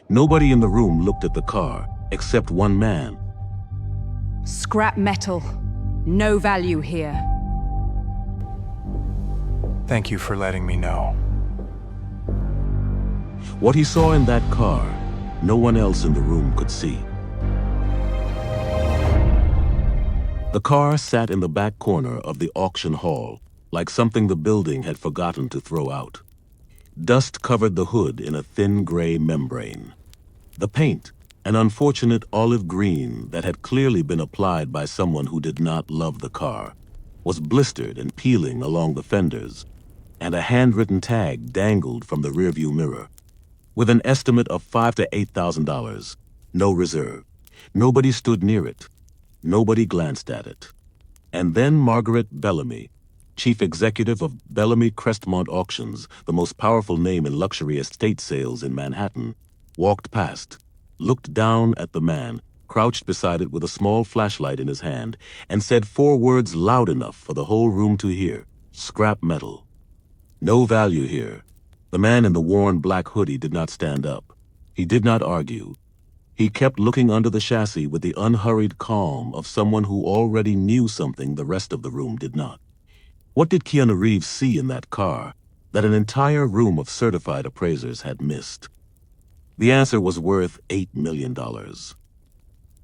Nobody in the room looked at the car, except one man. Scrap metal. No value here. Thank you for letting me know. What he saw in that car, no one else in the room could see. The car sat in the back corner of the auction hall, like something the building had forgotten to throw out. Dust covered the hood in a thin gray membrane. The paint, an unfortunate olive green that had clearly been applied by someone who did not love the car, was blistered and peeling along the fenders, and a handwritten tag dangled from the rearview mirror. With an estimate of $5,000 to $8,000, no reserve. Nobody stood near it. Nobody glanced at it. And then Margaret Bellamy, chief executive of Bellamy Crestmont Auctions, the most powerful name in luxury estate sales in Manhattan, walked past, looked down at the man, crouched beside it with a small flashlight in his hand, and said 4 words loud enough for the whole room to hear: scrap metal. No value here. The man in the worn black hoodie did not stand up. He did not argue. He kept looking under the chassis with the unhurried calm of someone who already knew something the rest of the room did not. What did Keanu Reeves see in that car that an entire room of certified appraisers had missed? The answer was worth $8 million.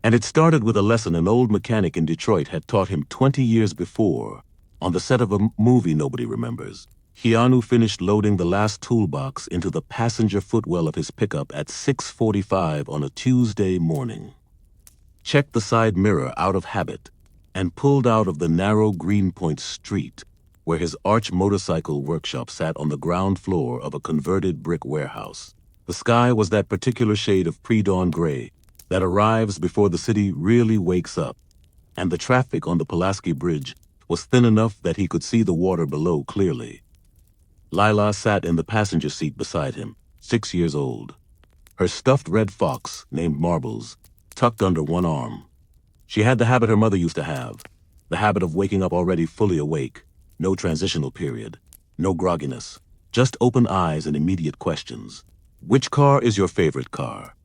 And it started with a lesson an old mechanic in Detroit had taught him 20 years before, on the set of a movie nobody remembers. Keanu finished loading the last toolbox into the passenger footwell of his pickup at 6:45 on a Tuesday morning. Checked the side mirror out of habit and pulled out of the narrow Greenpoint street where his arch motorcycle workshop sat on the ground floor of a converted brick warehouse. The sky was that particular shade of pre-dawn gray that arrives before the city really wakes up, and the traffic on the Pulaski Bridge was thin enough that he could see the water below clearly. Lila sat in the passenger seat beside him, 6 years old, her stuffed red fox, named Marbles, tucked under one arm. She had the habit her mother used to have, the habit of waking up already fully awake, no transitional period, no grogginess, just open eyes and immediate questions. "Which car is your favorite car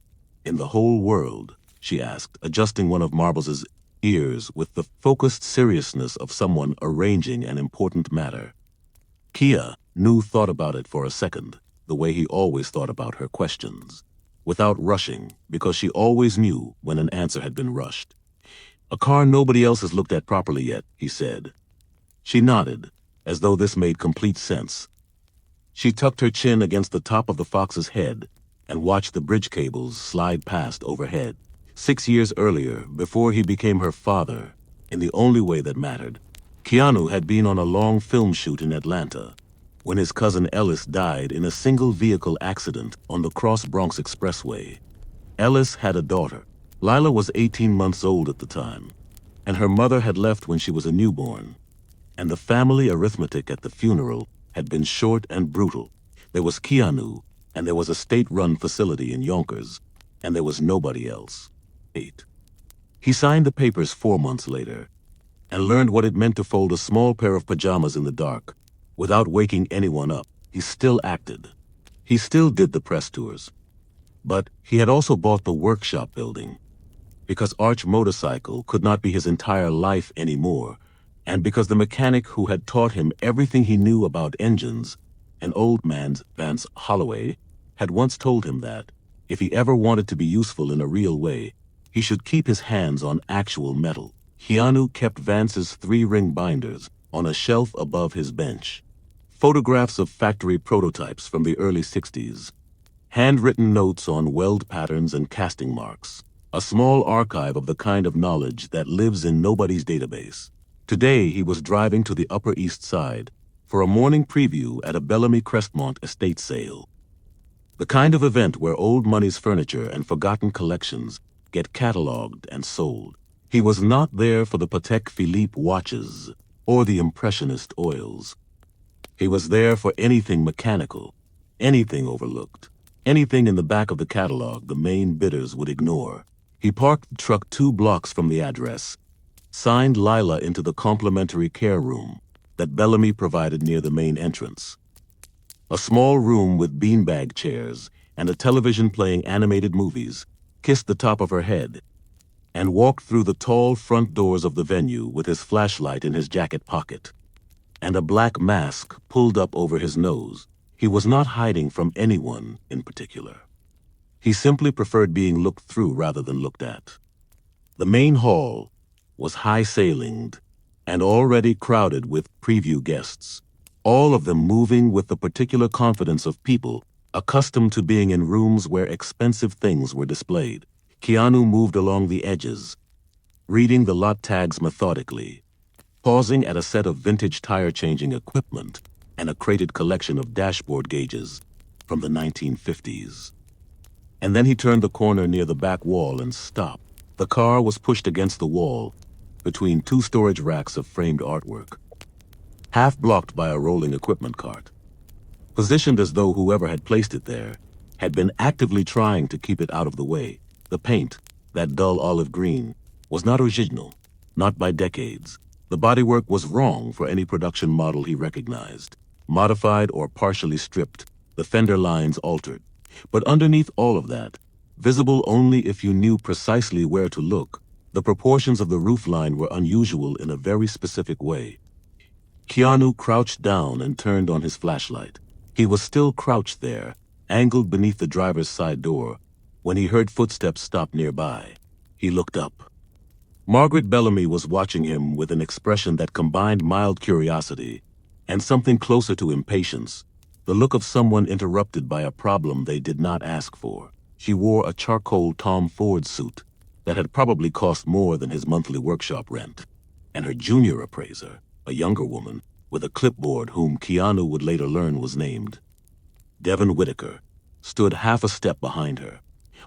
in the whole world?" she asked, adjusting one of Marbles's ears with the focused seriousness of someone arranging an important matter. Keanu thought about it for a second, the way he always thought about her questions, without rushing, because she always knew when an answer had been rushed. "A car nobody else has looked at properly yet," he said. She nodded, as though this made complete sense. She tucked her chin against the top of the fox's head and watched the bridge cables slide past overhead. 6 years earlier, before he became her father, in the only way that mattered, Keanu had been on a long film shoot in Atlanta when his cousin Ellis died in a single-vehicle accident on the Cross-Bronx Expressway. Ellis had a daughter. Lila was 18 months old at the time, and her mother had left when she was a newborn. And the family arithmetic at the funeral had been short and brutal. There was Keanu, and there was a state-run facility in Yonkers, and there was nobody else. 8. He signed the papers 4 months later, and learned what it meant to fold a small pair of pajamas in the dark, without waking anyone up. He still acted. He still did the press tours. But he had also bought the workshop building, because Arch Motorcycle could not be his entire life anymore, and because the mechanic who had taught him everything he knew about engines, an old man, Vance Holloway, had once told him that, if he ever wanted to be useful in a real way, he should keep his hands on actual metal. Keanu kept Vance's 3-ring binders on a shelf above his bench. Photographs of factory prototypes from the early 60s. Handwritten notes on weld patterns and casting marks. A small archive of the kind of knowledge that lives in nobody's database. Today he was driving to the Upper East Side for a morning preview at a Bellamy Crestmont estate sale. The kind of event where old money's furniture and forgotten collections get cataloged and sold. He was not there for the Patek Philippe watches or the Impressionist oils. He was there for anything mechanical, anything overlooked, anything in the back of the catalog the main bidders would ignore. He parked the truck 2 blocks from the address, signed Lila into the complimentary care room that Bellamy provided near the main entrance. A small room with beanbag chairs and a television playing animated movies, kissed the top of her head, and walked through the tall front doors of the venue with his flashlight in his jacket pocket, and a black mask pulled up over his nose. He was not hiding from anyone in particular. He simply preferred being looked through rather than looked at. The main hall was high-ceilinged and already crowded with preview guests, all of them moving with the particular confidence of people accustomed to being in rooms where expensive things were displayed. Keanu moved along the edges, reading the lot tags methodically, pausing at a set of vintage tire-changing equipment and a crated collection of dashboard gauges from the 1950s. And then he turned the corner near the back wall and stopped. The car was pushed against the wall between two storage racks of framed artwork, half blocked by a rolling equipment cart, positioned as though whoever had placed it there had been actively trying to keep it out of the way. The paint, that dull olive green, was not original, not by decades. The bodywork was wrong for any production model he recognized, modified or partially stripped, the fender lines altered. But underneath all of that, visible only if you knew precisely where to look, the proportions of the roofline were unusual in a very specific way. Keanu crouched down and turned on his flashlight. He was still crouched there, angled beneath the driver's side door, when he heard footsteps stop nearby. He looked up. Margaret Bellamy was watching him with an expression that combined mild curiosity and something closer to impatience, the look of someone interrupted by a problem they did not ask for. She wore a charcoal Tom Ford suit that had probably cost more than his monthly workshop rent, and her junior appraiser, a younger woman with a clipboard whom Keanu would later learn was named Devon Whitaker, stood half a step behind her.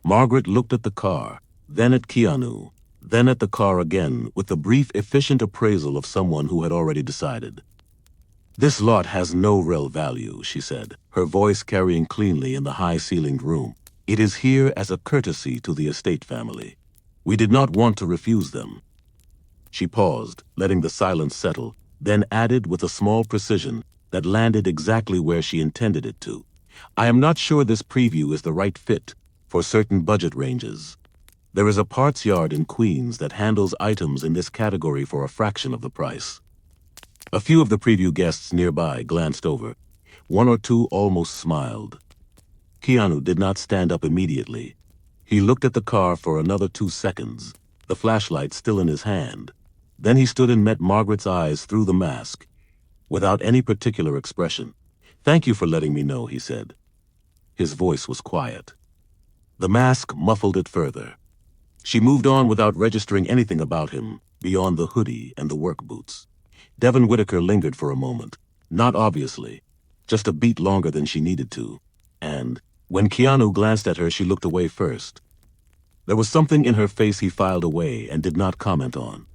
Margaret looked at the car, then at Keanu, then at the car again with the brief, efficient appraisal of someone who had already decided. "This lot has no real value," she said, her voice carrying cleanly in the high-ceilinged room. "It is here as a courtesy to the estate family. We did not want to refuse them." She paused, letting the silence settle, then added with a small precision that landed exactly where she intended it to. "I am not sure this preview is the right fit for certain budget ranges. There is a parts yard in Queens that handles items in this category for a fraction of the price." A few of the preview guests nearby glanced over. One or two almost smiled. Keanu did not stand up immediately. He looked at the car for another 2 seconds, the flashlight still in his hand. Then he stood and met Margaret's eyes through the mask, without any particular expression. "Thank you for letting me know," he said. His voice was quiet. The mask muffled it further. She moved on without registering anything about him, beyond the hoodie and the work boots. Devon Whitaker lingered for a moment, not obviously, just a beat longer than she needed to, and when Keanu glanced at her, she looked away first. There was something in her face he filed away and did not comment on.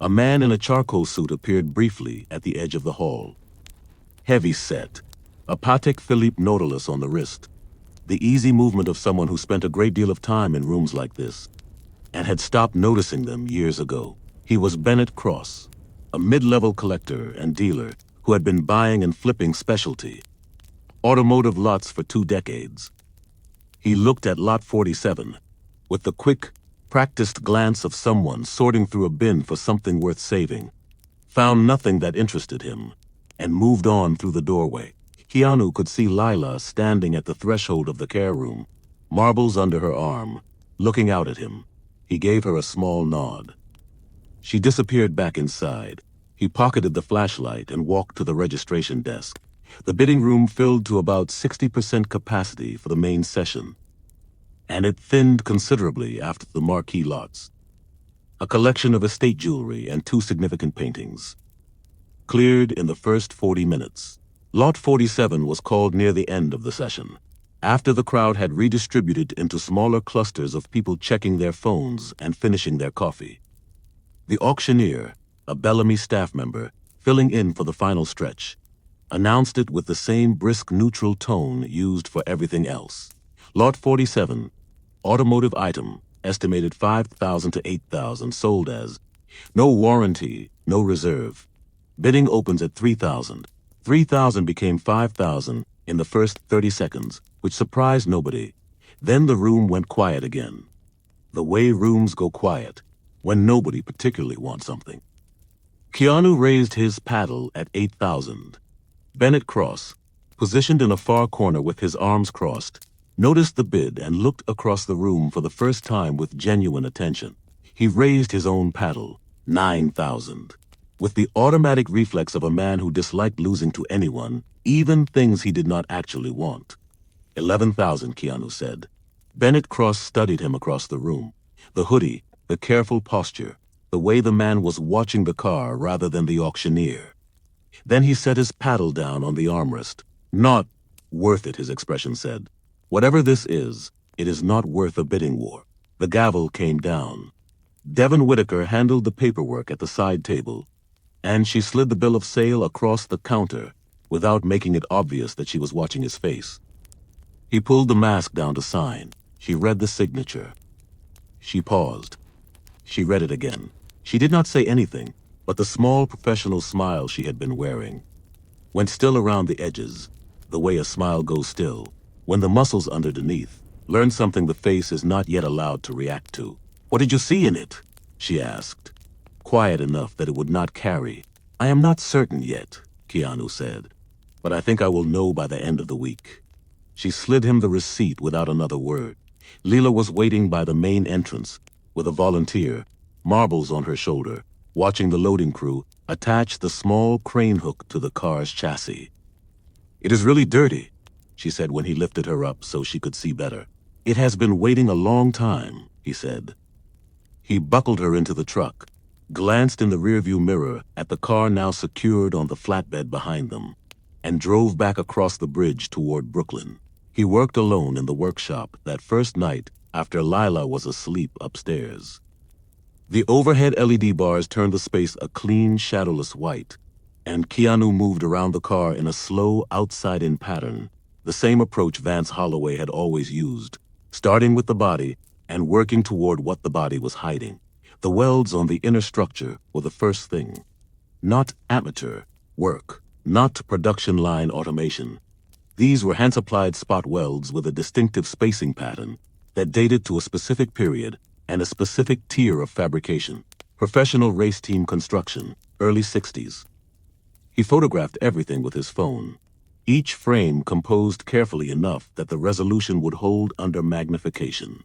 A man in a charcoal suit appeared briefly at the edge of the hall. Heavy set, a Patek Philippe Nautilus on the wrist, the easy movement of someone who spent a great deal of time in rooms like this, and had stopped noticing them years ago. He was Bennett Cross, a mid-level collector and dealer who had been buying and flipping specialty automotive lots for 2 decades. He looked at Lot 47 with the quick, practiced glance of someone sorting through a bin for something worth saving, found nothing that interested him, and moved on through the doorway. Keanu could see Lila standing at the threshold of the care room, marbles under her arm, looking out at him. He gave her a small nod. She disappeared back inside. He pocketed the flashlight and walked to the registration desk. The bidding room filled to about 60% capacity for the main session, and it thinned considerably after the marquee lots. A collection of estate jewelry and 2 significant paintings cleared in the first 40 minutes. Lot 47 was called near the end of the session, after the crowd had redistributed into smaller clusters of people checking their phones and finishing their coffee. The auctioneer, a Bellamy staff member, filling in for the final stretch, announced it with the same brisk neutral tone used for everything else. Lot 47, automotive item, estimated 5,000 to 8,000, sold as no warranty, no reserve. Bidding opens at 3,000. 3,000 became 5,000 in the first 30 seconds, which surprised nobody. Then the room went quiet again. The way rooms go quiet when nobody particularly wants something. Keanu raised his paddle at 8,000. Bennett Cross, positioned in a far corner with his arms crossed, noticed the bid and looked across the room for the first time with genuine attention. He raised his own paddle, 9,000. With the automatic reflex of a man who disliked losing to anyone, even things he did not actually want. 11,000, Keanu said. Bennett Cross studied him across the room. The hoodie, the careful posture, the way the man was watching the car rather than the auctioneer. Then he set his paddle down on the armrest. Not worth it, his expression said. Whatever this is, it is not worth a bidding war. The gavel came down. Devon Whitaker handled the paperwork at the side table, and she slid the bill of sale across the counter without making it obvious that she was watching his face. He pulled the mask down to sign. She read the signature. She paused. She read it again. She did not say anything, but the small professional smile she had been wearing went still around the edges, the way a smile goes still, when the muscles underneath learn something the face is not yet allowed to react to. What did you see in it? She asked, quiet enough that it would not carry. I am not certain yet, Keanu said, but I think I will know by the end of the week. She slid him the receipt without another word. Lila was waiting by the main entrance with a volunteer, marbles on her shoulder, watching the loading crew attach the small crane hook to the car's chassis. It is really dirty, she said when he lifted her up so she could see better. It has been waiting a long time, he said. He buckled her into the truck, glanced in the rearview mirror at the car now secured on the flatbed behind them, and drove back across the bridge toward Brooklyn. He worked alone in the workshop that first night after Lila was asleep upstairs. The overhead LED bars turned the space a clean, shadowless white, and Keanu moved around the car in a slow, outside-in pattern, the same approach Vance Holloway had always used, starting with the body and working toward what the body was hiding. The welds on the inner structure were the first thing. Not amateur work, not production line automation. These were hand-supplied spot welds with a distinctive spacing pattern that dated to a specific period and a specific tier of fabrication. Professional race team construction, early 60s. He photographed everything with his phone, each frame composed carefully enough that the resolution would hold under magnification.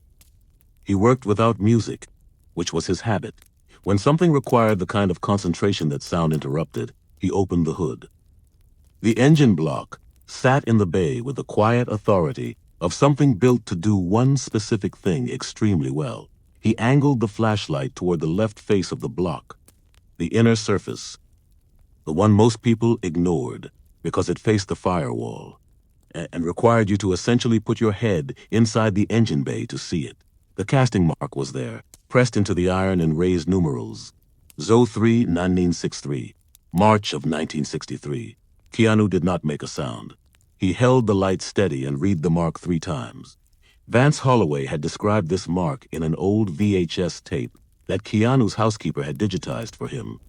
He worked without music, which was his habit. When something required the kind of concentration that sound interrupted, he opened the hood. The engine block sat in the bay with the quiet authority of something built to do one specific thing extremely well. He angled the flashlight toward the left face of the block, the inner surface, the one most people ignored because it faced the firewall and required you to essentially put your head inside the engine bay to see it. The casting mark was there, pressed into the iron in raised numerals. ZO3 1963, March of 1963. Keanu did not make a sound. He held the light steady and read the mark 3 times. Vance Holloway had described this mark in an old VHS tape that Keanu's housekeeper had digitized for him.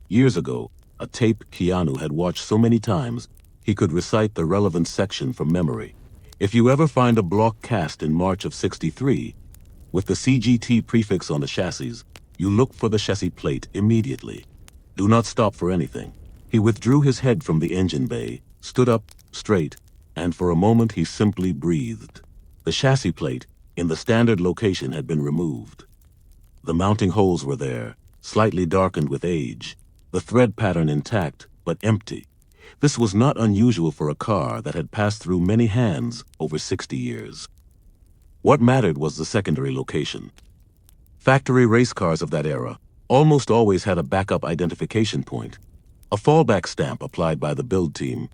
Years ago, a tape Keanu had watched so many times he could recite the relevant section from memory. If you ever find a block cast in March of 63, with the CGT prefix on the chassis, you look for the chassis plate immediately. Do not stop for anything. He withdrew his head from the engine bay, stood up straight, and for a moment he simply breathed. The chassis plate, in the standard location, had been removed. The mounting holes were there, slightly darkened with age, the thread pattern intact, but empty. This was not unusual for a car that had passed through many hands over 60 years. What mattered was the secondary location. Factory race cars of that era almost always had a backup identification point, a fallback stamp applied by the build team,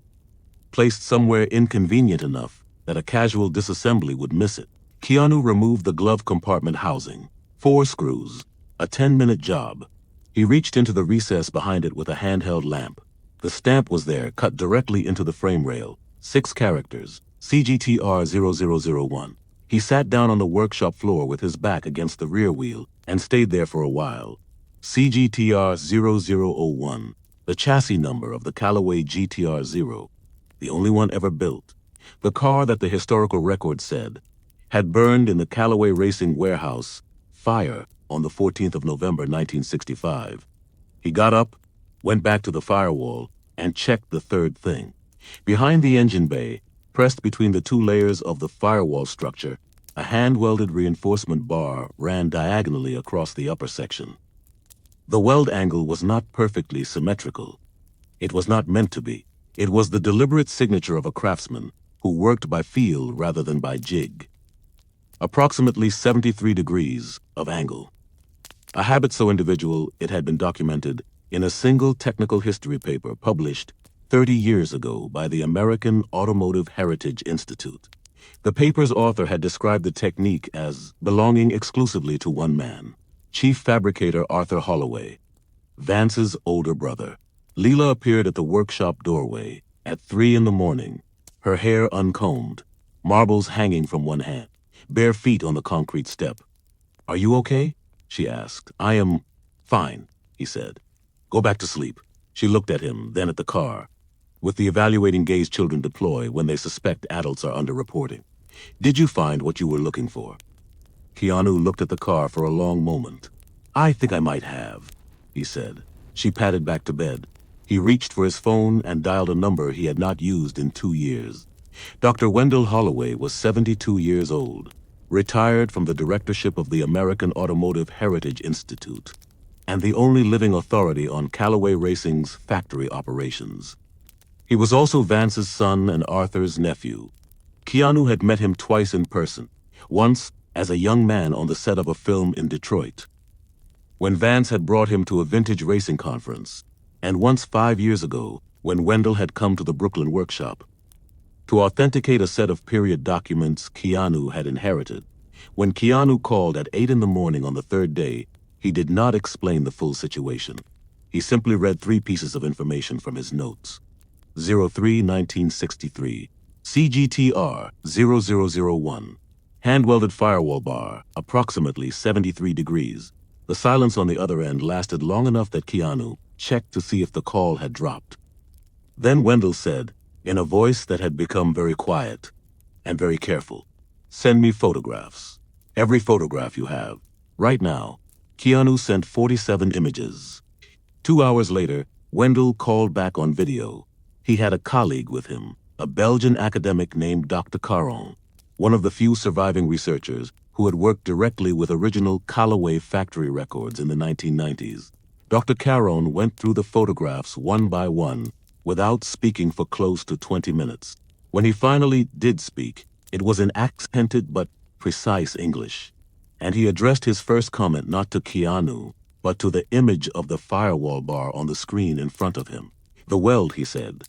placed somewhere inconvenient enough that a casual disassembly would miss it. Keanu removed the glove compartment housing, 4 screws, a 10-minute job. He reached into the recess behind it with a handheld lamp. The stamp was there, cut directly into the frame rail, 6 characters, CGTR 0001. He sat down on the workshop floor with his back against the rear wheel and stayed there for a while. CGTR 0001, the chassis number of the Callaway GTR 0, the only one ever built, the car that the historical record said had burned in the Callaway Racing warehouse fire on the 14th of November 1965. He got up, went back to the firewall, and checked the third thing. Behind the engine bay, pressed between the two layers of the firewall structure, a hand-welded reinforcement bar ran diagonally across the upper section. The weld angle was not perfectly symmetrical. It was not meant to be. It was the deliberate signature of a craftsman who worked by feel rather than by jig. Approximately 73 degrees of angle. A habit so individual it had been documented in a single technical history paper published 30 years ago by the American Automotive Heritage Institute. The paper's author had described the technique as belonging exclusively to one man, Chief Fabricator Arthur Holloway, Vance's older brother. Lila appeared at the workshop doorway at 3 in the morning, her hair uncombed, marbles hanging from one hand, bare feet on the concrete step. "Are you okay?" she asked. "I am fine," he said. "Go back to sleep." She looked at him, then at the car, with the evaluating gaze children deploy when they suspect adults are underreporting. "Did you find what you were looking for?" Keanu looked at the car for a long moment. "I think I might have," he said. She padded back to bed. He reached for his phone and dialed a number he had not used in 2 years. Dr. Wendell Holloway was 72 years old, retired from the directorship of the American Automotive Heritage Institute, and the only living authority on Callaway Racing's factory operations. He was also Vance's son and Arthur's nephew. Keanu had met him twice in person, once as a young man on the set of a film in Detroit, when Vance had brought him to a vintage racing conference, and once 5 years ago when Wendell had come to the Brooklyn workshop to authenticate a set of period documents Keanu had inherited. When Keanu called at 8 in the morning on the third day, he did not explain the full situation. He simply read 3 pieces of information from his notes. 03-1963, CGTR 0001, hand-welded firewall bar, approximately 73 degrees. The silence on the other end lasted long enough that Keanu checked to see if the call had dropped. Then Wendell said, in a voice that had become very quiet and very careful, "Send me photographs. Every photograph you have. Right now." Keanu sent 47 images. 2 hours later, Wendell called back on video. He had a colleague with him, a Belgian academic named Dr. Caron, one of the few surviving researchers who had worked directly with original Callaway factory records in the 1990s. Dr. Caron went through the photographs one by one, without speaking for close to 20 minutes. When he finally did speak, it was in accented but precise English, and he addressed his first comment not to Keanu, but to the image of the firewall bar on the screen in front of him. "The weld," he said,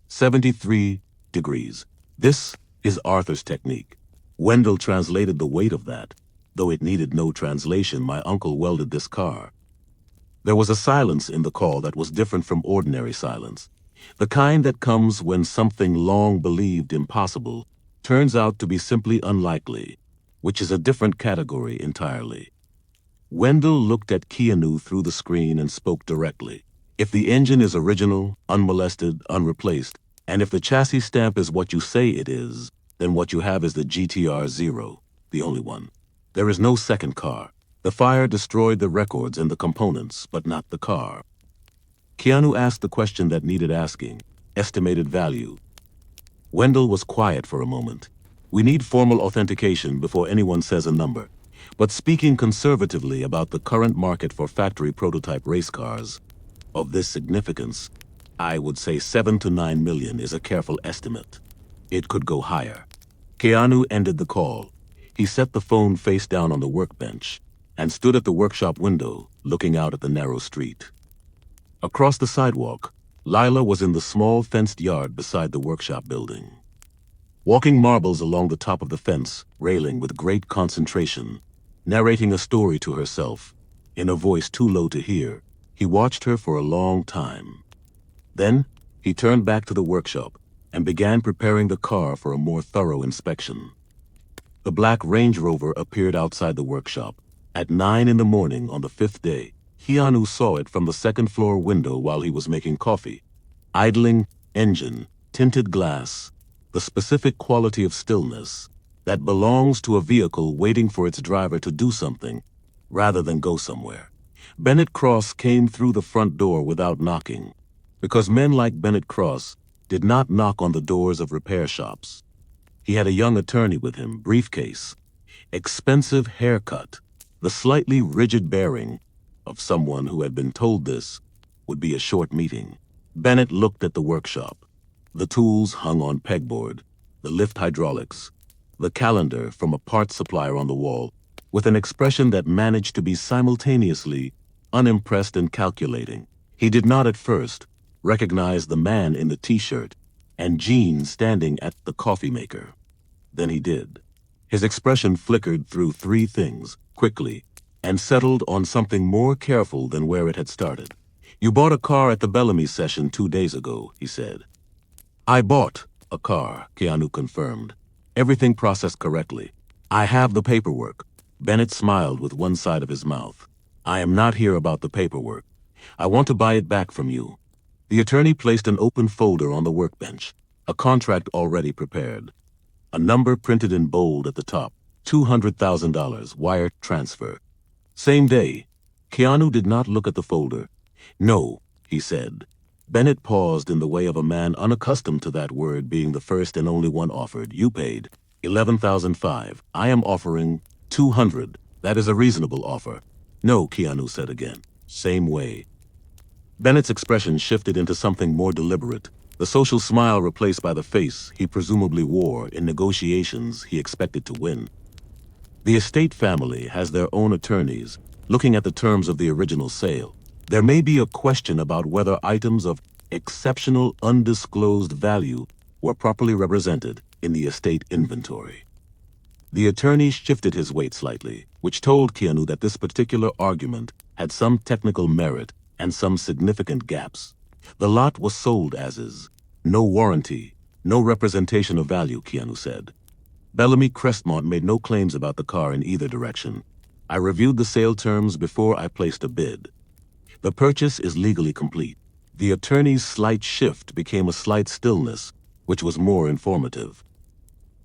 73 degrees. "This is Arthur's technique." Wendell translated the weight of that. Though it needed no translation, my uncle welded this car. There was a silence in the call that was different from ordinary silence. The kind that comes when something long believed impossible turns out to be simply unlikely, which is a different category entirely. Wendell looked at Keanu through the screen and spoke directly. "If the engine is original, unmolested, unreplaced, and if the chassis stamp is what you say it is, then what you have is the GTR 0, the only one. There is no second car. The fire destroyed the records and the components, but not the car." Keanu asked the question that needed asking, estimated value. Wendell was quiet for a moment. "We need formal authentication before anyone says a number. But speaking conservatively about the current market for factory prototype race cars of this significance, I would say 7 to 9 million is a careful estimate. It could go higher." Keanu ended the call. He set the phone face down on the workbench and stood at the workshop window, looking out at the narrow street. Across the sidewalk, Lila was in the small fenced yard beside the workshop building, walking marbles along the top of the fence railing with great concentration, narrating a story to herself. In a voice too low to hear, he watched her for a long time. Then, he turned back to the workshop and began preparing the car for a more thorough inspection. The black Range Rover appeared outside the workshop. At 9 in the morning on the 5th day, Keanu saw it from the second-floor window while he was making coffee. Idling, engine, tinted glass, the specific quality of stillness that belongs to a vehicle waiting for its driver to do something rather than go somewhere. Bennett Cross came through the front door without knocking, because men like Bennett Cross did not knock on the doors of repair shops. He had a young attorney with him, briefcase, expensive haircut, the slightly rigid bearing of someone who had been told this would be a short meeting. Bennett looked at the workshop. The tools hung on pegboard, the lift hydraulics, the calendar from a parts supplier on the wall, with an expression that managed to be simultaneously unimpressed and calculating. He did not at first recognize the man in the t-shirt and jeans standing at the coffee maker. Then he did. His expression flickered through three things, quickly, and settled on something more careful than where it had started. "You bought a car at the Bellamy session 2 days ago," he said. "I bought a car," Keanu confirmed. "Everything processed correctly. I have the paperwork." Bennett smiled with one side of his mouth. "I am not here about the paperwork. I want to buy it back from you." The attorney placed an open folder on the workbench, a contract already prepared. A number printed in bold at the top, $200,000, wire transfer. Same day. Keanu did not look at the folder. "No," he said. Bennett paused in the way of a man unaccustomed to that word being the first and only one offered. "You paid $11,500. I am offering $200. That is a reasonable offer." "No," Keanu said again. "Same way." Bennett's expression shifted into something more deliberate, the social smile replaced by the face he presumably wore in negotiations he expected to win. The estate family has their own attorneys looking at the terms of the original sale. There may be a question about whether items of exceptional undisclosed value were properly represented in the estate inventory. The attorney shifted his weight slightly, which told Keanu that this particular argument had some technical merit and some significant gaps. The lot was sold as is. No warranty, no representation of value, Keanu said. Bellamy Crestmont made no claims about the car in either direction. I reviewed the sale terms before I placed a bid. The purchase is legally complete. The attorney's slight shift became a slight stillness, which was more informative.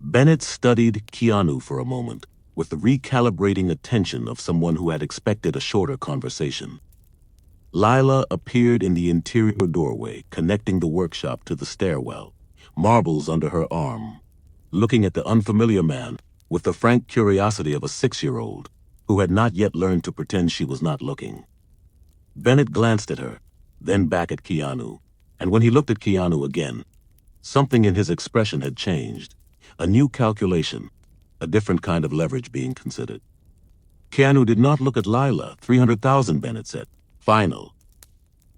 Bennett studied Keanu for a moment, with the recalibrating attention of someone who had expected a shorter conversation. Lila appeared in the interior doorway, connecting the workshop to the stairwell, marbles under her arm, looking at the unfamiliar man with the frank curiosity of a 6-year-old who had not yet learned to pretend she was not looking. Bennett glanced at her, then back at Keanu, and when he looked at Keanu again, something in his expression had changed. A new calculation, a different kind of leverage being considered. Keanu did not look at Lila. $300,000, Bennett said. Final.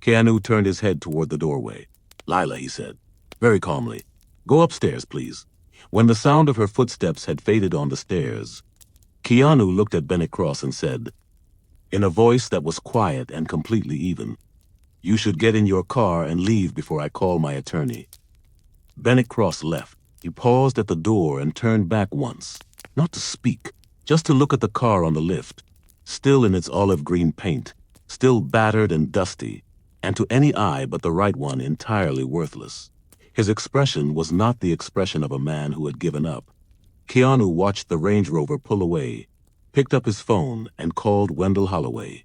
Keanu turned his head toward the doorway. "Lila," he said, very calmly, "go upstairs, please." When the sound of her footsteps had faded on the stairs, Keanu looked at Bennett Cross and said, in a voice that was quiet and completely even, "You should get in your car and leave before I call my attorney." Bennett Cross left. He paused at the door and turned back once, not to speak, just to look at the car on the lift, still in its olive green paint, still battered and dusty, and to any eye but the right one entirely worthless. His expression was not the expression of a man who had given up. Keanu watched the Range Rover pull away, picked up his phone, and called Wendell Holloway.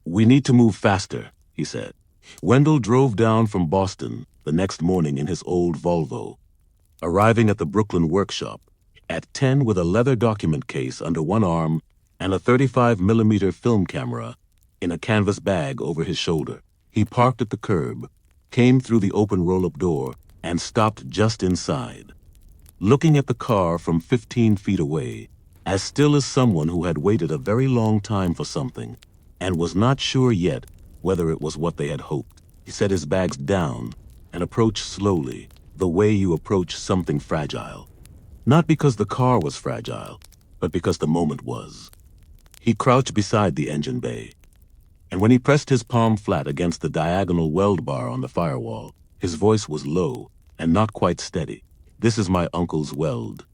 "We need to move faster," he said. Wendell drove down from Boston the next morning in his old Volvo, arriving at the Brooklyn workshop at 10 with a leather document case under one arm and a 35mm film camera in a canvas bag over his shoulder. He parked at the curb, came through the open roll-up door, and stopped just inside, looking at the car from 15 feet away, as still as someone who had waited a very long time for something and was not sure yet whether it was what they had hoped. He set his bags down and approached slowly, the way you approach something fragile. Not because the car was fragile, but because the moment was. He crouched beside the engine bay, and when he pressed his palm flat against the diagonal weld bar on the firewall, his voice was low and not quite steady. "This is my uncle's weld."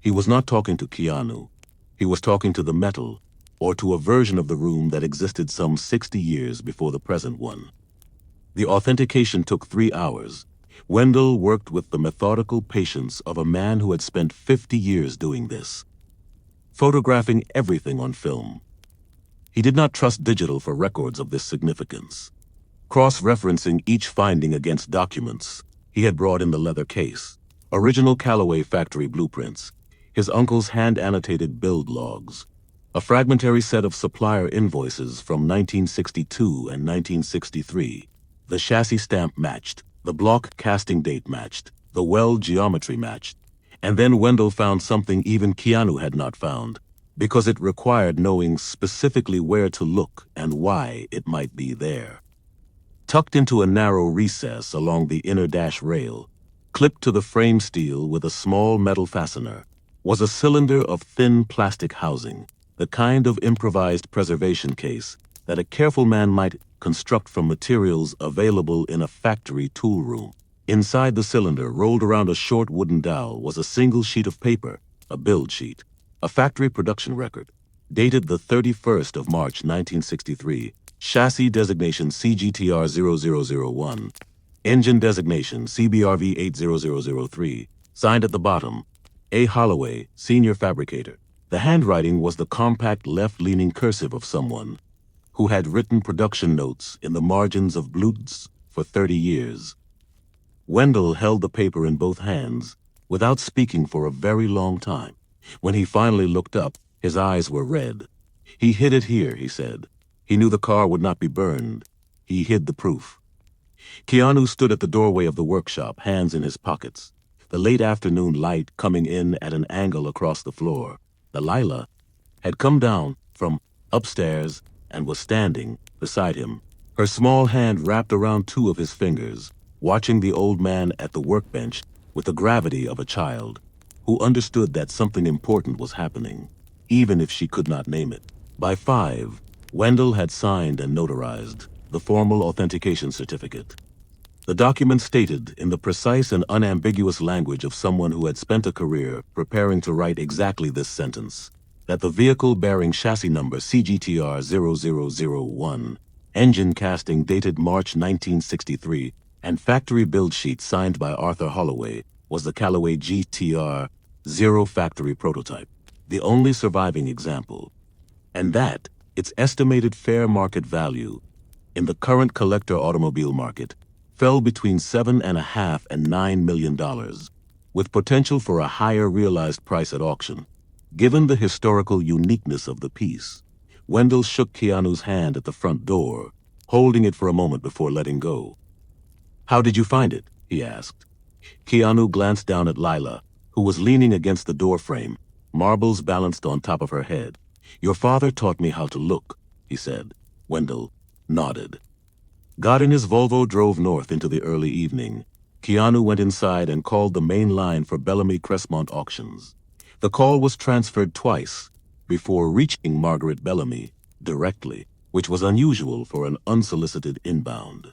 He was not talking to Keanu. He was talking to the metal, or to a version of the room that existed some 60 years before the present one. The authentication took 3 hours, Wendell worked with the methodical patience of a man who had spent 50 years doing this, photographing everything on film. He did not trust digital for records of this significance. Cross-referencing each finding against documents, he had brought in the leather case, original Callaway factory blueprints, his uncle's hand-annotated build logs, a fragmentary set of supplier invoices from 1962 and 1963. The chassis stamp matched, the block casting date matched, the weld geometry matched. And then Wendell found something even Keanu had not found, because it required knowing specifically where to look and why it might be there. Tucked into a narrow recess along the inner dash rail, clipped to the frame steel with a small metal fastener, was a cylinder of thin plastic housing, the kind of improvised preservation case that a careful man might construct from materials available in a factory tool room. Inside the cylinder, rolled around a short wooden dowel, was a single sheet of paper, a build sheet, a factory production record, dated the 31st of March 1963, chassis designation CGTR 0001, engine designation CBRV 80003, signed at the bottom, A. Holloway, Senior Fabricator. The handwriting was the compact left-leaning cursive of someone who had written production notes in the margins of Blutz for 30 years. Wendell held the paper in both hands, without speaking for a very long time. When he finally looked up, his eyes were red. He hid it here, he said. He knew the car would not be burned. He hid the proof. Keanu stood at the doorway of the workshop, hands in his pockets, the late afternoon light coming in at an angle across the floor. The Lila had come down from upstairs and was standing beside him, her small hand wrapped around two of his fingers, watching the old man at the workbench with the gravity of a child who understood that something important was happening, even if she could not name it. By 5, Wendell had signed and notarized the formal authentication certificate. The document stated, in the precise and unambiguous language of someone who had spent a career preparing to write exactly this sentence, that the vehicle bearing chassis number CGTR 0001, engine casting dated March 1963, and factory build sheet signed by Arthur Holloway was the Callaway GTR 0 factory prototype, the only surviving example, and that its estimated fair market value in the current collector automobile market fell between $7.5 and $9 million, with potential for a higher realized price at auction. Given the historical uniqueness of the piece, Wendell shook Keanu's hand at the front door, holding it for a moment before letting go. "How did you find it?" he asked. Keanu glanced down at Lila, who was leaning against the door frame, marbles balanced on top of her head. "Your father taught me how to look," he said. Wendell nodded. Got in his Volvo, drove north into the early evening. Keanu went inside and called the main line for Bellamy Crestmont auctions. The call was transferred twice before reaching Margaret Bellamy directly, which was unusual for an unsolicited inbound.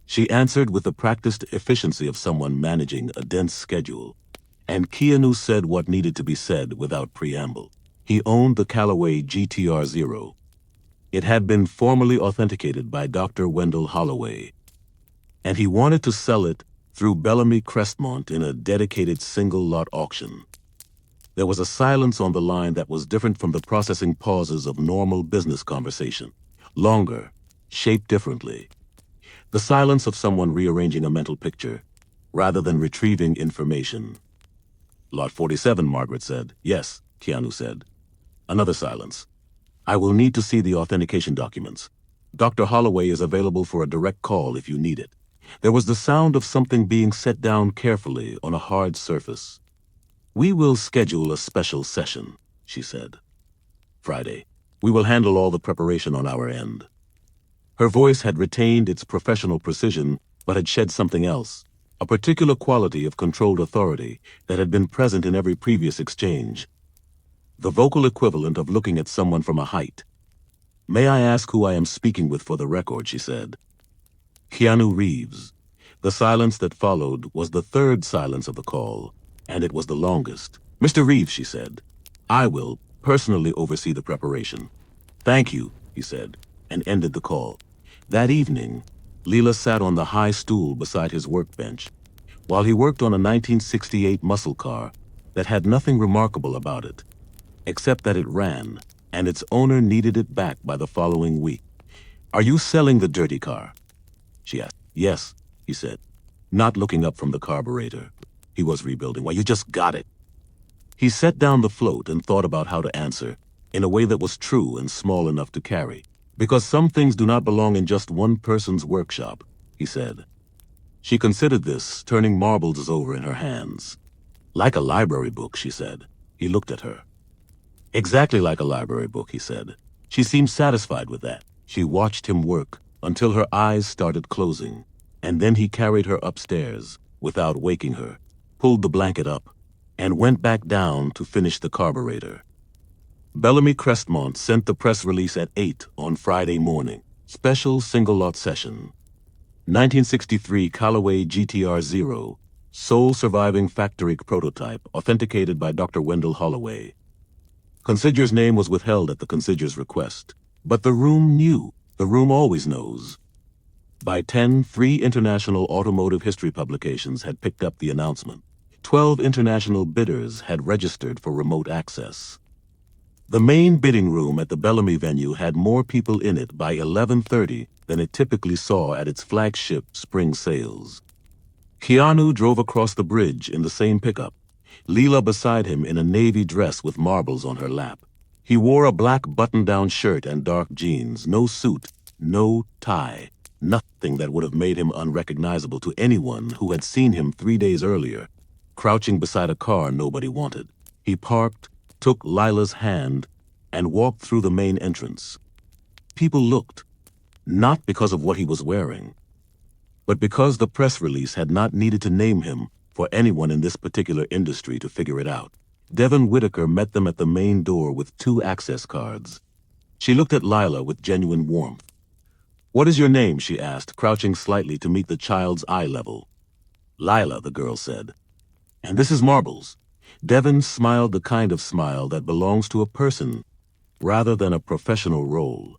She answered with the practiced efficiency of someone managing a dense schedule, and Keanu said what needed to be said without preamble. He owned the Callaway GTR 0. It had been formally authenticated by Dr. Wendell Holloway, and he wanted to sell it through Bellamy Crestmont in a dedicated single-lot auction. There was a silence on the line that was different from the processing pauses of normal business conversation. Longer, shaped differently. The silence of someone rearranging a mental picture, rather than retrieving information. "Lot 47, Margaret said. "Yes," Keanu said. Another silence. "I will need to see the authentication documents. Dr. Holloway is available for a direct call if you need it." There was the sound of something being set down carefully on a hard surface. "We will schedule a special session," she said. "Friday. We will handle all the preparation on our end." Her voice had retained its professional precision, but had shed something else, a particular quality of controlled authority that had been present in every previous exchange. The vocal equivalent of looking at someone from a height. "May I ask who I am speaking with for the record?" she said. Keanu Reeves. The silence that followed was the third silence of the call, and it was the longest. "Mr. Reeves," she said, "I will personally oversee the preparation." "Thank you," he said, and ended the call. That evening, Lila sat on the high stool beside his workbench, while he worked on a 1968 muscle car that had nothing remarkable about it, except that it ran, and its owner needed it back by the following week. "Are you selling the dirty car?" she asked. "Yes," he said, not looking up from the carburetor he was rebuilding. "Well, you just got it." He set down the float and thought about how to answer in a way that was true and small enough to carry. "Because some things do not belong in just one person's workshop," he said. She considered this, turning marbles over in her hands. "Like a library book," she said. He looked at her. "Exactly like a library book," he said. She seemed satisfied with that. She watched him work until her eyes started closing, and then he carried her upstairs without waking her, pulled the blanket up, and went back down to finish the carburetor. Bellamy Crestmont sent the press release at 8 on Friday morning. Special single-lot session. 1963 Callaway GTR 0, sole surviving factory prototype, authenticated by Dr. Wendell Holloway. Consigyor's name was withheld at the consigyor's request, but the room knew. The room always knows. By 10, 3 international automotive history publications had picked up the announcement. 12 international bidders had registered for remote access. The main bidding room at the Bellamy venue had more people in it by 11:30 than it typically saw at its flagship spring sales. Keanu drove across the bridge in the same pickup, Lila beside him in a navy dress with marbles on her lap. He wore a black button-down shirt and dark jeans, no suit, no tie, nothing that would have made him unrecognizable to anyone who had seen him 3 days earlier, crouching beside a car nobody wanted. He parked, took Lila's hand, and walked through the main entrance. People looked, not because of what he was wearing, but because the press release had not needed to name him for anyone in this particular industry to figure it out. Devon Whitaker met them at the main door with 2 access cards. She looked at Lila with genuine warmth. "What is your name?" she asked, crouching slightly to meet the child's eye level. "Lila," the girl said. "And this is Marbles." Devon smiled the kind of smile that belongs to a person rather than a professional role,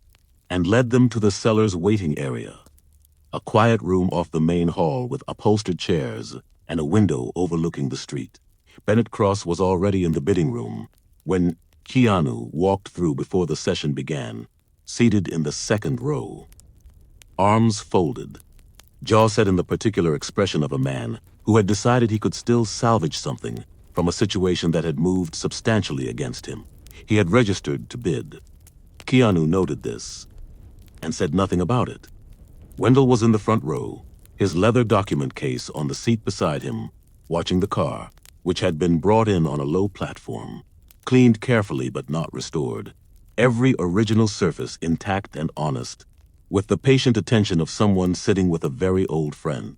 and led them to the seller's waiting area, a quiet room off the main hall with upholstered chairs and a window overlooking the street. Bennett Cross was already in the bidding room when Keanu walked through before the session began, seated in the second row. Arms folded, jaw set in the particular expression of a man who had decided he could still salvage something from a situation that had moved substantially against him. He had registered to bid. Keanu noted this and said nothing about it. Wendell was in the front row, his leather document case on the seat beside him, watching the car, which had been brought in on a low platform, cleaned carefully but not restored, every original surface intact and honest, with the patient attention of someone sitting with a very old friend.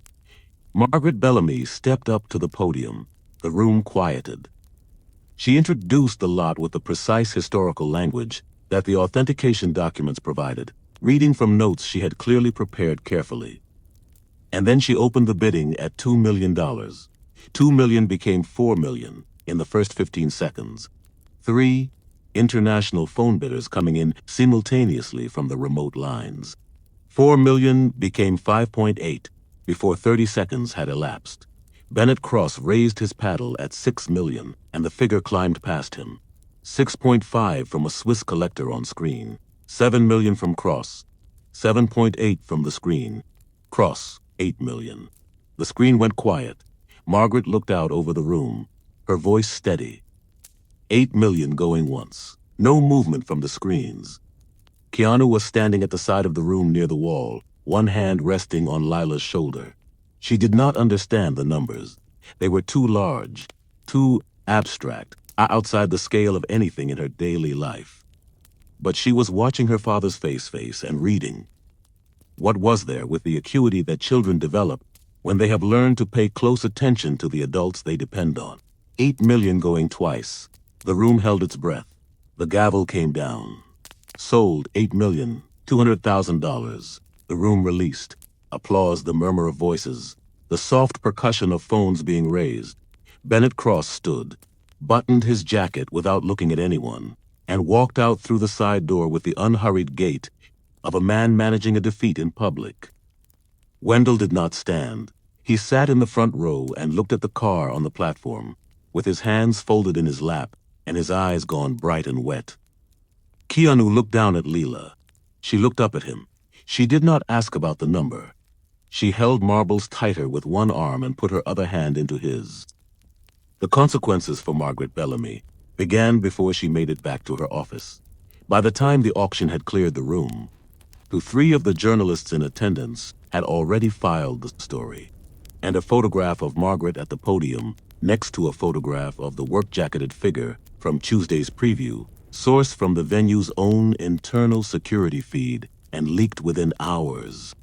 Margaret Bellamy stepped up to the podium. The room quieted. She introduced the lot with the precise historical language that the authentication documents provided, reading from notes she had clearly prepared carefully. And then she opened the bidding at $2 million. $2 million became $4 million in the first 15 seconds. 3 international phone bidders coming in simultaneously from the remote lines. $4 million became 5.8 before 30 seconds had elapsed. Bennett Cross raised his paddle at $6 million, and the figure climbed past him. 6.5 from a Swiss collector on screen. 7 million from Cross. 7.8 from the screen. Cross, 8 million. The screen went quiet. Margaret looked out over the room, her voice steady. 8 million going once. No movement from the screens. Keanu was standing at the side of the room near the wall, one hand resting on Lila's shoulder. She did not understand the numbers. They were too large, too abstract, outside the scale of anything in her daily life. But she was watching her father's face and reading. What was there with the acuity that children develop when they have learned to pay close attention to the adults they depend on? 8 million going twice. The room held its breath. The gavel came down. Sold $8,200,000. The room released. Applause, the murmur of voices, the soft percussion of phones being raised. Bennett Cross stood, buttoned his jacket without looking at anyone, and walked out through the side door with the unhurried gait of a man managing a defeat in public. Wendell did not stand. He sat in the front row and looked at the car on the platform, with his hands folded in his lap and his eyes gone bright and wet. Keanu looked down at Lila. She looked up at him. She did not ask about the number. She held Marbles tighter with one arm and put her other hand into his. The consequences for Margaret Bellamy began before she made it back to her office. By the time the auction had cleared the room, 3 of the journalists in attendance had already filed the story, and a photograph of Margaret at the podium next to a photograph of the work-jacketed figure from Tuesday's preview, sourced from the venue's own internal security feed and leaked within hours,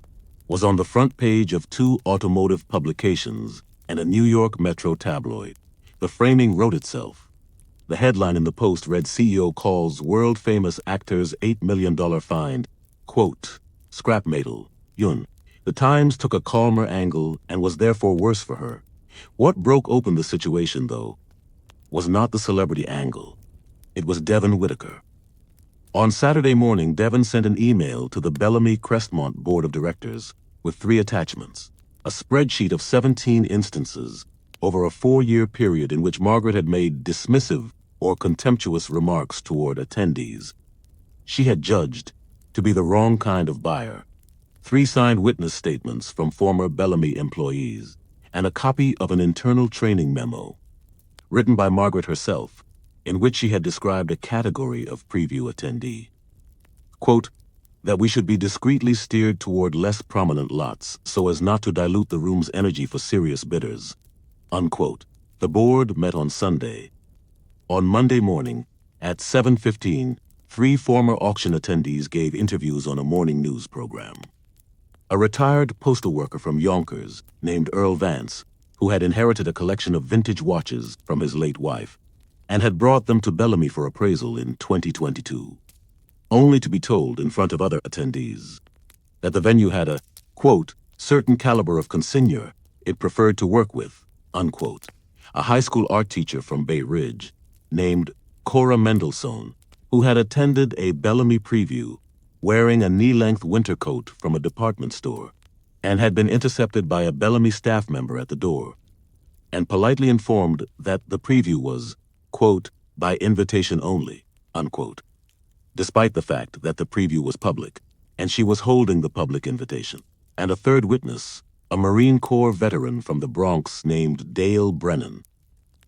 was on the front page of 2 automotive publications and a New York Metro tabloid. The framing wrote itself. The headline in the Post read, "CEO calls world-famous actor's $8 million find, quote, scrap metal, yun." The Times took a calmer angle and was therefore worse for her. What broke open the situation, though, was not the celebrity angle. It was Devon Whitaker. On Saturday morning, Devon sent an email to the Bellamy Crestmont Board of Directors with 3 attachments: a spreadsheet of 17 instances over a 4-year period in which Margaret had made dismissive or contemptuous remarks toward attendees she had judged to be the wrong kind of buyer, 3 signed witness statements from former Bellamy employees, and a copy of an internal training memo written by Margaret herself, in which she had described a category of preview attendee. Quote, that we should be discreetly steered toward less prominent lots so as not to dilute the room's energy for serious bidders. Unquote. The board met on Sunday. On Monday morning, at 7:15, 3 former auction attendees gave interviews on a morning news program. A retired postal worker from Yonkers named Earl Vance, who had inherited a collection of vintage watches from his late wife, and had brought them to Bellamy for appraisal in 2022, only to be told in front of other attendees that the venue had a, quote, certain caliber of consignor it preferred to work with, unquote. A high school art teacher from Bay Ridge named Cora Mendelssohn, who had attended a Bellamy preview wearing a knee-length winter coat from a department store and had been intercepted by a Bellamy staff member at the door and politely informed that the preview was, quote, by invitation only, unquote, despite the fact that the preview was public and she was holding the public invitation. And a third witness, a Marine Corps veteran from the Bronx named Dale Brennan,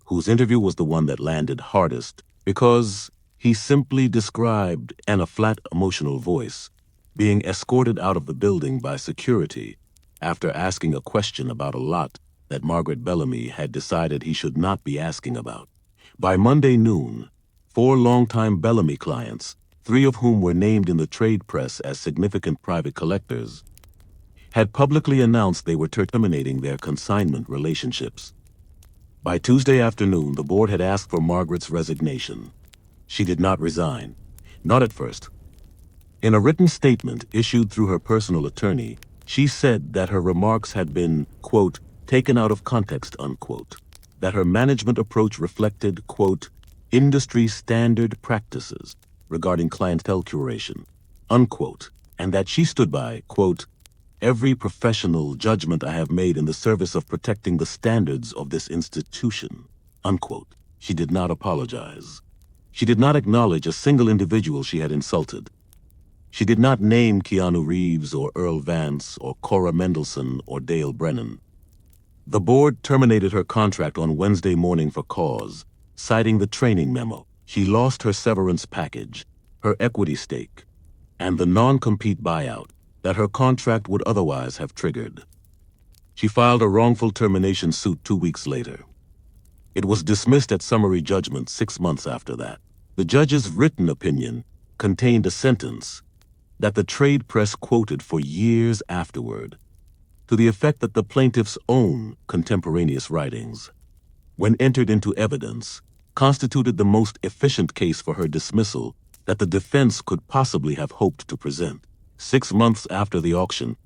whose interview was the one that landed hardest because he simply described, in a flat, emotional voice, being escorted out of the building by security after asking a question about a lot that Margaret Bellamy had decided he should not be asking about. By Monday noon, 4 longtime Bellamy clients, 3 of whom were named in the trade press as significant private collectors, had publicly announced they were terminating their consignment relationships. By Tuesday afternoon, the board had asked for Margaret's resignation. She did not resign, not at first. In a written statement issued through her personal attorney, she said that her remarks had been, quote, taken out of context, unquote, that her management approach reflected, quote, industry standard practices regarding clientele curation, unquote, and that she stood by, quote, every professional judgment I have made in the service of protecting the standards of this institution, unquote. She did not apologize. She did not acknowledge a single individual she had insulted. She did not name Keanu Reeves or Earl Vance or Cora Mendelssohn or Dale Brennan. The board terminated her contract on Wednesday morning for cause, citing the training memo. She lost her severance package, her equity stake, and the non-compete buyout that her contract would otherwise have triggered. She filed a wrongful termination suit 2 weeks later. It was dismissed at summary judgment 6 months after that. The judge's written opinion contained a sentence that the trade press quoted for years afterward, to the effect that the plaintiff's own contemporaneous writings, when entered into evidence, constituted the most efficient case for her dismissal that the defense could possibly have hoped to present. 6 months after the auction,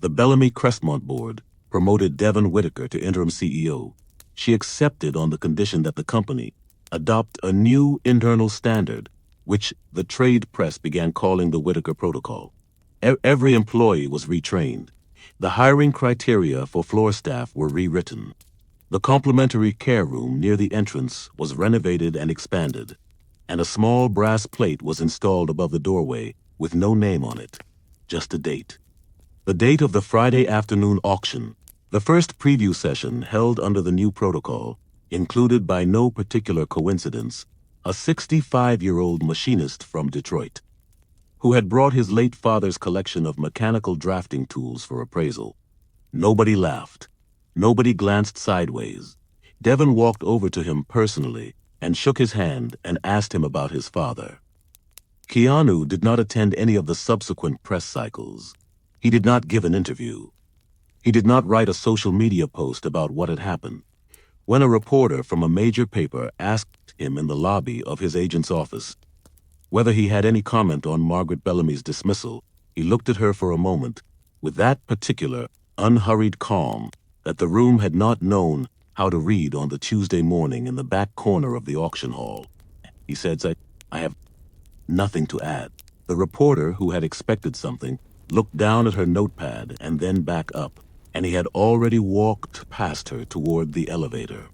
the Bellamy Crestmont board promoted Devon Whitaker to interim CEO. She accepted on the condition that the company adopt a new internal standard, which the trade press began calling the Whitaker Protocol. Every employee was retrained. The hiring criteria for floor staff were rewritten. The complimentary care room near the entrance was renovated and expanded, and a small brass plate was installed above the doorway with no name on it, just a date. The date of the Friday afternoon auction, the first preview session held under the new protocol, included by no particular coincidence a 65-year-old machinist from Detroit, who had brought his late father's collection of mechanical drafting tools for appraisal. Nobody laughed. Nobody glanced sideways. Devon walked over to him personally and shook his hand and asked him about his father. Keanu did not attend any of the subsequent press cycles. He did not give an interview. He did not write a social media post about what had happened. When a reporter from a major paper asked him in the lobby of his agent's office whether he had any comment on Margaret Bellamy's dismissal, he looked at her for a moment with that particular, unhurried calm that the room had not known how to read on the Tuesday morning in the back corner of the auction hall. He said, "I have nothing to add." The reporter, who had expected something, looked down at her notepad and then back up, and he had already walked past her toward the elevator.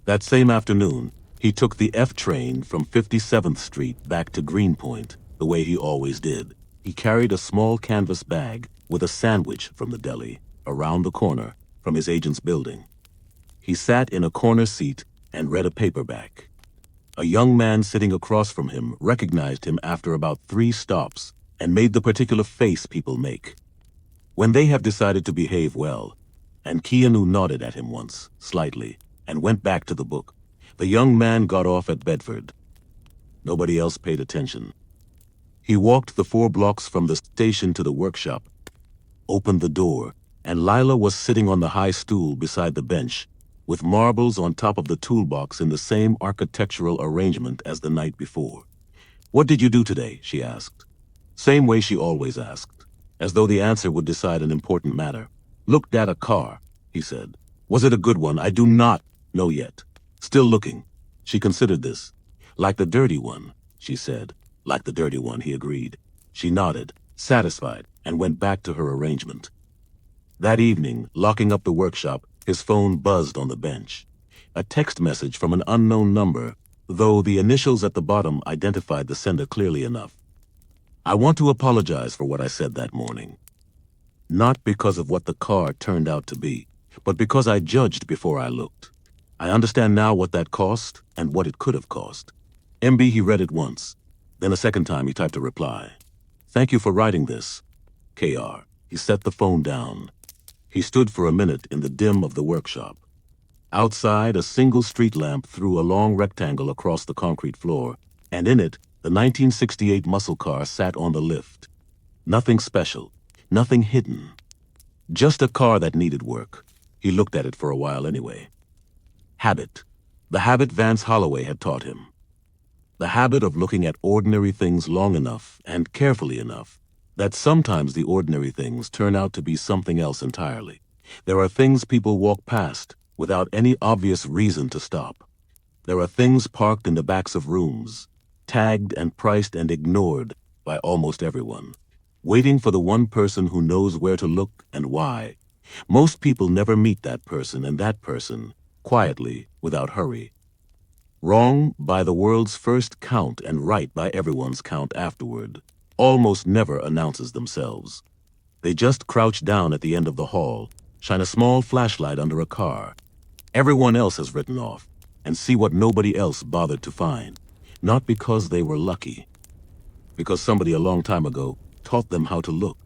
That same afternoon, he took the F train from 57th Street back to Greenpoint, the way he always did. He carried a small canvas bag with a sandwich from the deli around the corner from his agent's building. He sat in a corner seat and read a paperback. A young man sitting across from him recognized him after about 3 stops and made the particular face people make when they have decided to behave well, and Keanu nodded at him once, slightly, and went back to the book. The young man got off at Bedford. Nobody else paid attention. He walked the 4 blocks from the station to the workshop, opened the door, and Lila was sitting on the high stool beside the bench, with marbles on top of the toolbox in the same architectural arrangement as the night before. "What did you do today?" she asked. Same way she always asked, as though the answer would decide an important matter. "Looked at a car," he said. "Was it a good one? I do not know yet. Still looking." She considered this. "Like the dirty one," she said. "Like the dirty one," he agreed. She nodded, satisfied, and went back to her arrangement. That evening, locking up the workshop, his phone buzzed on the bench. A text message from an unknown number, though the initials at the bottom identified the sender clearly enough. "I want to apologize for what I said that morning. Not because of what the car turned out to be, but because I judged before I looked. I understand now what that cost and what it could have cost." MB, he read it once. Then a second time he typed a reply. "Thank you for writing this. KR." He set the phone down. He stood for a minute in the dim of the workshop. Outside, a single street lamp threw a long rectangle across the concrete floor, and in it, the 1968 muscle car sat on the lift. Nothing special, nothing hidden. Just a car that needed work. He looked at it for a while anyway. Habit. The habit Vance Holloway had taught him. The habit of looking at ordinary things long enough and carefully enough that sometimes the ordinary things turn out to be something else entirely. There are things people walk past without any obvious reason to stop. There are things parked in the backs of rooms, tagged and priced and ignored by almost everyone, waiting for the one person who knows where to look and why. Most people never meet that person, and that person, quietly, without hurry. Wrong by the world's first count and right by everyone's count afterward, almost never announces themselves. They just crouch down at the end of the hall, shine a small flashlight under a car everyone else has written off, and see what nobody else bothered to find. Not because they were lucky, because somebody a long time ago taught them how to look.